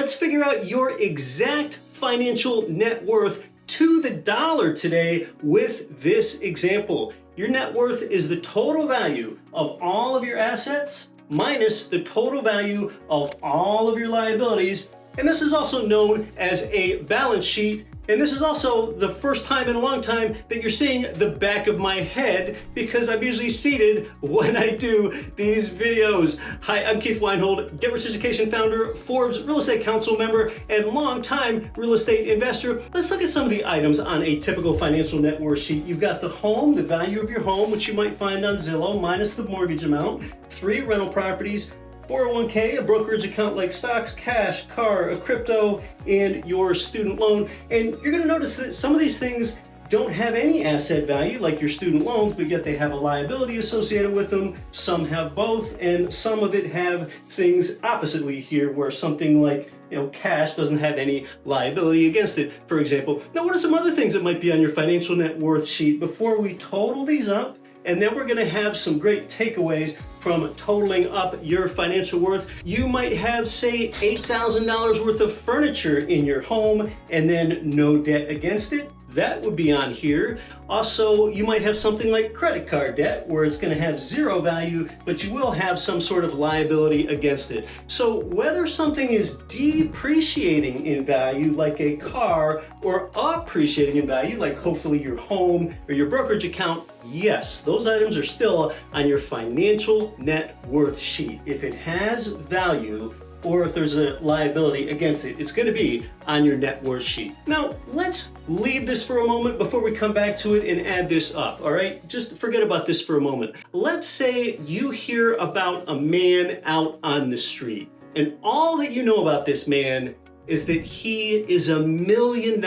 Let's figure out your exact financial net worth to the dollar today with this example. Your net worth is the total value of all of your assets minus the total value of all of your liabilities. And this is also known as a balance sheet. And this is also the first time in a long time that you're seeing the back of my head, because I'm usually seated when I do these videos. Hi, I'm Keith Weinhold, Get Rich Education founder, Forbes Real Estate Council member, and longtime real estate investor. Let's look at some of the items on a typical financial net worth sheet. You've got the home, the value of your home, which you might find on Zillow, minus the mortgage amount, 3 rental properties, 401k, a brokerage account like stocks, cash, car, a crypto, and your student loan. And you're going to notice that some of these things don't have any asset value, like your student loans, but yet they have a liability associated with them. Some have both, and some of it have things oppositely here, where something like cash doesn't have any liability against it, for example. Now, what are some other things that might be on your financial net worth sheet before we total these up? And then we're going to have some great takeaways from totaling up your financial worth. You might have, say, $8,000 worth of furniture in your home and then no debt against it. That would be on here. Also, you might have something like credit card debt, where it's going to have 0 value, but you will have some sort of liability against it. So whether something is depreciating in value, like a car, or appreciating in value, like hopefully your home or your brokerage account, yes, those items are still on your financial net worth sheet. If it has value, or if there's a liability against it, it's going to be on your net worth sheet. Now, let's leave this for a moment before we come back to it and add this up, all right? Just forget about this for a moment. Let's say you hear about a man out on the street, and all that you know about this man is that he is $1 million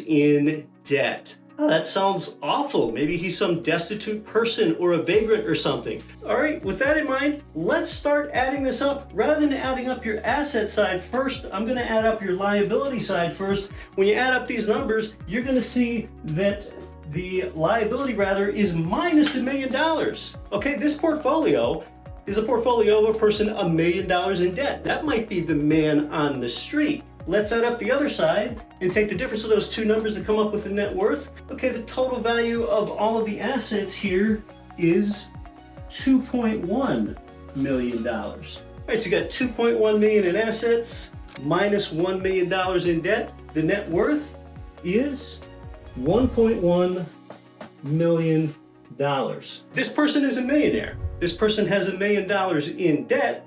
in debt. Oh, that sounds awful. Maybe he's some destitute person or a vagrant or something. All right, with that in mind, let's start adding this up. Rather than adding up your asset side first, I'm gonna add up your liability side first. When you add up these numbers, you're gonna see that the liability is minus $1 million. Okay, this portfolio is a portfolio of a person $1 million in debt. That might be the man on the street. Let's add up the other side and take the difference of those two numbers to come up with the net worth. Okay, the total value of all of the assets here is $2.1 million. All right, so you got $2.1 million in assets minus $1 million in debt. The net worth is $1.1 million. This person is a millionaire. This person has $1 million in debt,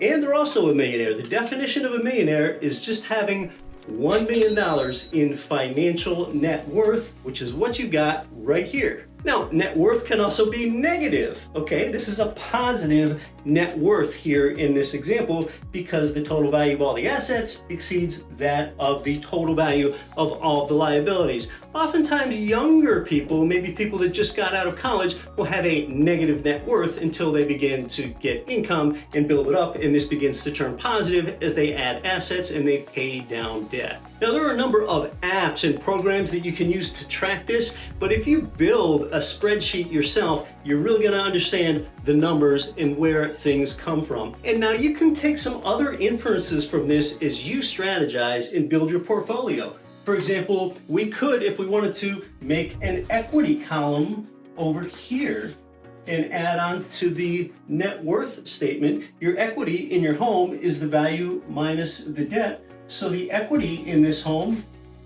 and they're also a millionaire. The definition of a millionaire is just having $1 million in financial net worth, which is what you got right here. Now, net worth can also be negative, okay? This is a positive net worth here in this example, because the total value of all the assets exceeds that of the total value of all of the liabilities. Oftentimes, younger people, maybe people that just got out of college, will have a negative net worth until they begin to get income and build it up, and this begins to turn positive as they add assets and they pay down debt. Now, there are a number of apps and programs that you can use to track this, but if you build a spreadsheet yourself, you're really going to understand the numbers and where things come from. And now you can take some other inferences from this as you strategize and build your portfolio. For example, we could, if we wanted to, make an equity column over here and add on to the net worth statement. Your equity in your home is the value minus the debt. So the equity in this home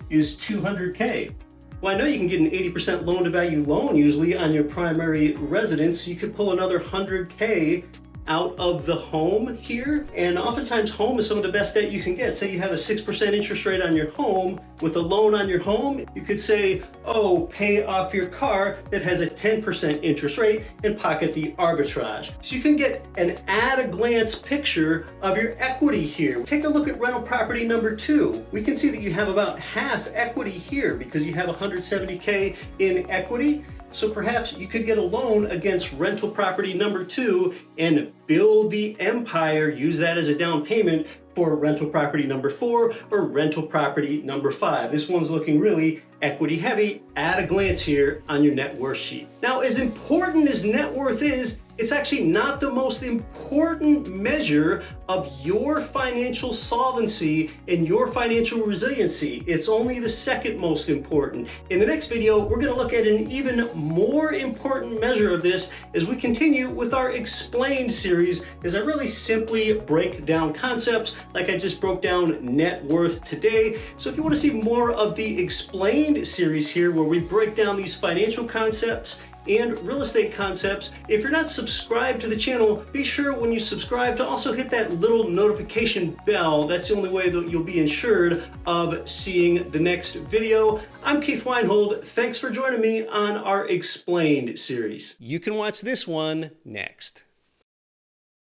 is $200K. Well, I know you can get an 80% loan to value loan usually on your primary residence. You could pull another $100K out of the home here. And oftentimes home is some of the best debt you can get. Say you have a 6% interest rate on your home. With a loan on your home, you could say, oh, pay off your car that has a 10% interest rate and pocket the arbitrage. So you can get an at-a-glance picture of your equity here. Take a look at rental property number 2. We can see that you have about half equity here because you have $170K in equity. So perhaps you could get a loan against rental property number 2 and build the empire, use that as a down payment for rental property number 4 or rental property number 5. This one's looking really equity heavy at a glance here on your net worth sheet. Now, as important as net worth is, it's actually not the most important measure of your financial solvency and your financial resiliency. It's only the second most important. In the next video, we're going to look at an even more important measure of this as we continue with our Explained series, as I really simply break down concepts like I just broke down net worth today. So if you want to see more of the Explained series here, where we break down these financial concepts and real estate concepts, if you're not subscribed to the channel, be sure when you subscribe to also hit that little notification bell. That's the only way that you'll be ensured of seeing the next video. I'm Keith Weinhold. Thanks for joining me on our Explained series. You can watch this one next.